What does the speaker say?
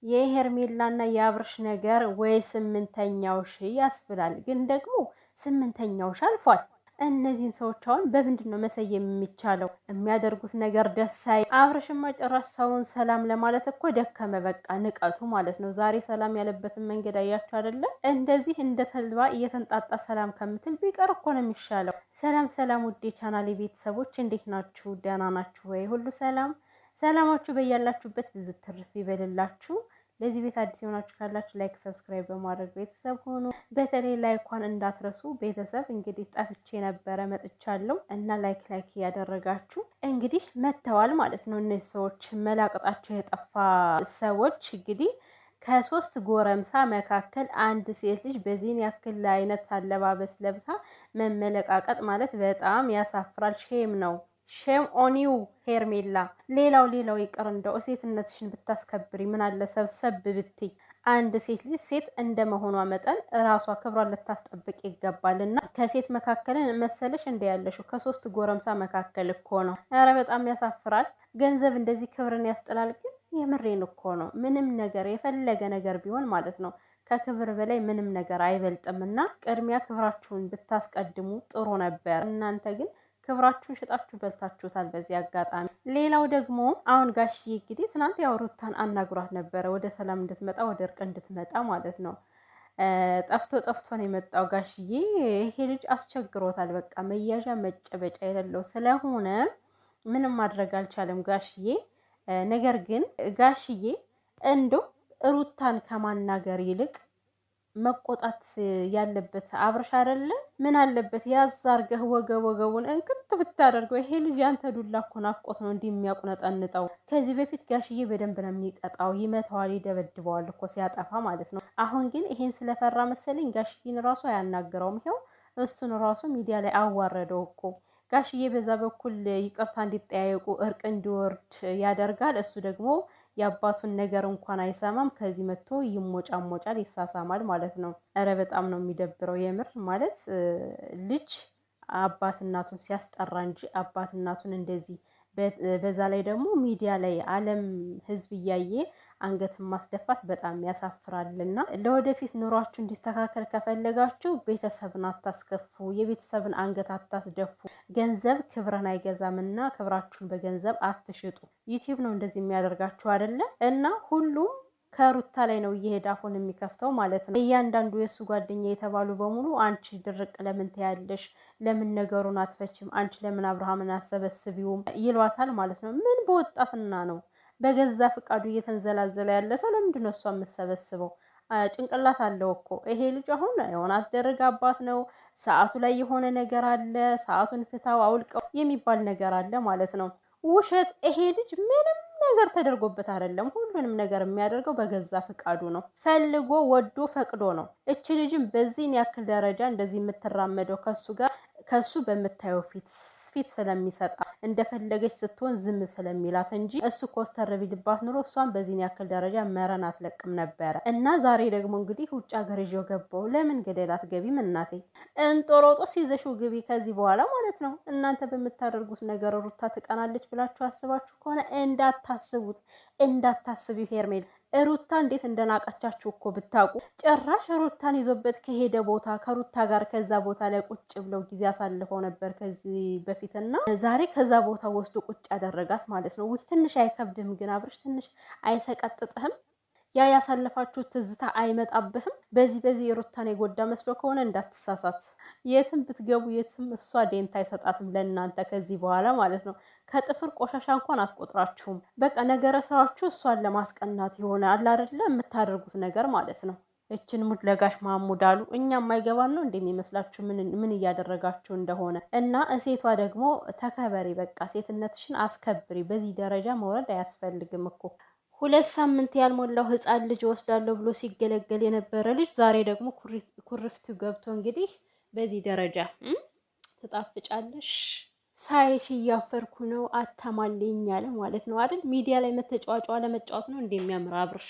የሄርሜላና የአብርሽ ነገር ወይ ስምንተኛው ሺ ያስብላል። ግን ደግሞ ስምንተኛው ሺ አልፏል። እነዚህን ሰዎች አሁን በምንድን ነው መሰየም የሚቻለው? የሚያደርጉት ነገር ደሳይ። አብርሽማ ጭራሽ ሰውን ሰላም ለማለት እኮ ደከመ። በቃ ንቀቱ ማለት ነው። ዛሬ ሰላም ያለበትን መንገድ አያችሁ አይደለ? እንደዚህ እንደ ተልባ እየተንጣጣ ሰላም ከምትል ቢቀር እኮ ነው የሚሻለው። ሰላም ሰላም፣ ውዴ ቻናሌ ቤተሰቦች እንዴት ናችሁ? ደህና ናችሁ ወይ? ሁሉ ሰላም ሰላማችሁ በያላችሁበት ብዝት ትርፍ ይበልላችሁ። ለዚህ ቤት አዲስ የሆናችሁ ካላችሁ ላይክ፣ ሰብስክራይብ በማድረግ ቤተሰብ ሆኑ። በተለይ ላይኳን እንዳትረሱ ቤተሰብ። እንግዲህ ጠፍቼ ነበረ መጥቻለሁ እና ላይክ እያደረጋችሁ እንግዲህ መተዋል ማለት ነው። እነዚህ ሰዎች መላቅጣቸው የጠፋ ሰዎች እንግዲህ ከሶስት ጎረምሳ መካከል አንድ ሴት ልጅ በዚህን ያክል አይነት አለባበስ ለብሳ መመለቃቀጥ ማለት በጣም ያሳፍራል። ሼም ነው። ሼም ኦኒው ሄርሜላ። ሌላው ይቅር እንደው ሴትነትሽን ብታስከብሪ ምን አለ ሰብሰብ ብትይ። አንድ ሴት ልጅ ሴት እንደመሆኗ መጠን ራሷ ክብሯን ልታስጠብቅ ይገባልና ከሴት መካከል መሰለሽ እንደ ያለሽው ከሶስት ጎረምሳ መካከል እኮ ነው። ኧረ በጣም ያሳፍራል። ገንዘብ እንደዚህ ክብርን ያስጥላል። ግን የምሬን እኮ ነው። ምንም ነገር የፈለገ ነገር ቢሆን ማለት ነው ከክብር በላይ ምንም ነገር አይበልጥምና ቅድሚያ ክብራችሁን ብታስቀድሙ ጥሩ ነበር። እናንተ ግን ክብራችሁን ሽጣችሁ በልታችሁታል። በዚህ አጋጣሚ ሌላው ደግሞ አሁን ጋሽዬ እንግዲህ ትናንት ያው ሩታን አናግሯት ነበረ ወደ ሰላም እንድትመጣ ወደ እርቅ እንድትመጣ ማለት ነው። ጠፍቶ ነው የመጣው ጋሽዬ። ይሄ ልጅ አስቸግሮታል። በቃ መያዣ መጨበጫ የሌለው ስለሆነ ምንም ማድረግ አልቻለም ጋሽዬ። ነገር ግን ጋሽዬ እንደው ሩታን ከማናገር ይልቅ መቆጣት ያለበት አብርሽ አይደለ? ምን አለበት ያዝ አርገህ ወገቡን እንክት ብታደርገው። ይሄ ልጅ ያንተ ዱላ እኮ ናፍቆት ነው እንዲህ የሚያቁነጠንጠው። ከዚህ በፊት ጋሽዬ በደንብ ነው የሚቀጣው፣ ይመታዋል፣ ይደበድበዋል እኮ ሲያጠፋ ማለት ነው። አሁን ግን ይሄን ስለፈራ መሰለኝ ጋሽዬን ራሱ አያናግረውም። ይሄው እሱን ራሱ ሚዲያ ላይ አዋረደው እኮ። ጋሽዬ በዛ በኩል ይቅርታ እንዲጠያየቁ እርቅ እንዲወርድ ያደርጋል። እሱ ደግሞ የአባቱን ነገር እንኳን አይሰማም። ከዚህ መጥቶ ይሞጫሞጫል፣ ይሳሳማል ማለት ነው። እረ በጣም ነው የሚደብረው የምር ማለት ልጅ አባት እናቱን ሲያስጠራ እንጂ አባት እናቱን እንደዚህ በዛ ላይ ደግሞ ሚዲያ ላይ ዓለም ሕዝብ እያየ አንገትን ማስደፋት በጣም ያሳፍራልና ለወደፊት ኑሯችሁ እንዲስተካከል ከፈለጋችሁ ቤተሰብን አታስከፉ፣ የቤተሰብን አንገት አታስደፉ። ገንዘብ ክብርን አይገዛምና ክብራችሁን በገንዘብ አትሽጡ። ዩቲዩብ ነው እንደዚህ የሚያደርጋችሁ አይደለ? እና ሁሉም ከሩታ ላይ ነው እየሄደ አፉን የሚከፍተው ማለት ነው። እያንዳንዱ የእሱ ጓደኛ የተባሉ በሙሉ አንቺ ድርቅ ለምን ትያለሽ? ለምን ነገሩን አትፈችም? አንቺ ለምን አብርሃምን አሰበስቢውም ይሏታል ማለት ነው። ምን በወጣትና ነው በገዛ ፍቃዱ እየተንዘላዘለ ያለ ሰው ለምንድን ነው እሷ የምትሰበስበው? ጭንቅላት አለው እኮ ይሄ ልጅ። አሁን የሆነ አስደረግ አባት ነው። ሰዓቱ ላይ የሆነ ነገር አለ። ሰዓቱን ፍታው አውልቀው የሚባል ነገር አለ ማለት ነው። ውሸት። ይሄ ልጅ ምንም ነገር ተደርጎበት አይደለም። ሁሉንም ነገር የሚያደርገው በገዛ ፍቃዱ ነው። ፈልጎ ወዶ ፈቅዶ ነው። እች ልጅም በዚህን ያክል ደረጃ እንደዚህ የምትራመደው ከሱ በምታየው ፊት ስለሚሰጣ እንደፈለገች ስትሆን ዝም ስለሚላት እንጂ እሱ ኮስተር ቢልባት ኑሮ እሷን በዚህን ያክል ደረጃ መረን አትለቅም ነበረ። እና ዛሬ ደግሞ እንግዲህ ውጭ ሀገር ይዤው ገባው። ለምን ገደል አትገቢም እናቴ? እንጦሮጦስ ይዘሽው ግቢ ከዚህ በኋላ ማለት ነው። እናንተ በምታደርጉት ነገር ሩታ ትቀናለች ብላችሁ አስባችሁ ከሆነ እንዳታስቢው ሄርሜላ። ሩታ እንዴት እንደናቀቻችሁ እኮ ብታውቁ። ጭራሽ ሩታን ይዞበት ከሄደ ቦታ ከሩታ ጋር ከዛ ቦታ ላይ ቁጭ ብለው ጊዜ አሳልፈው ነበር ከዚህ በፊትና ዛሬ ከዛ ቦታ ወስዶ ቁጭ ያደረጋት ማለት ነው። ውይ ትንሽ አይከብድም ግን አብርሽ? ትንሽ አይሰቀጥጥህም? ያ ያሳለፋችሁ ትዝታ አይመጣብህም? በዚህ የሩታን የጎዳ መስሎ ከሆነ እንዳትሳሳት። የትም ብትገቡ የትም እሷ ዴንታ አይሰጣትም ለእናንተ ከዚህ በኋላ ማለት ነው። ከጥፍር ቆሻሻ እንኳን አትቆጥራችሁም። በቃ ነገረ ስራችሁ እሷን ለማስቀናት የሆነ አለ አይደለ የምታደርጉት ነገር ማለት ነው። እችን ሙድ ለጋሽ ማሙድ አሉ። እኛም አይገባን ነው እንደሚመስላችሁ ምን እያደረጋችሁ እንደሆነ። እና ሴቷ ደግሞ ተከበሪ፣ በቃ ሴትነትሽን አስከብሪ። በዚህ ደረጃ መውረድ አያስፈልግም እኮ። 2 ሳምንት ያልሞላው ህፃን ልጅ ወስዳለሁ ብሎ ሲገለገል የነበረ ልጅ ዛሬ ደግሞ ኩርፍቱ ገብቶ እንግዲህ በዚህ ደረጃ ትጣፍጫለሽ ሳይሽ እያፈርኩ ነው አታማልኝ ያለ ማለት ነው አይደል? ሚዲያ ላይ መተጫዋጫዋ ለመጫወት ነው እንደሚያምር አብርሽ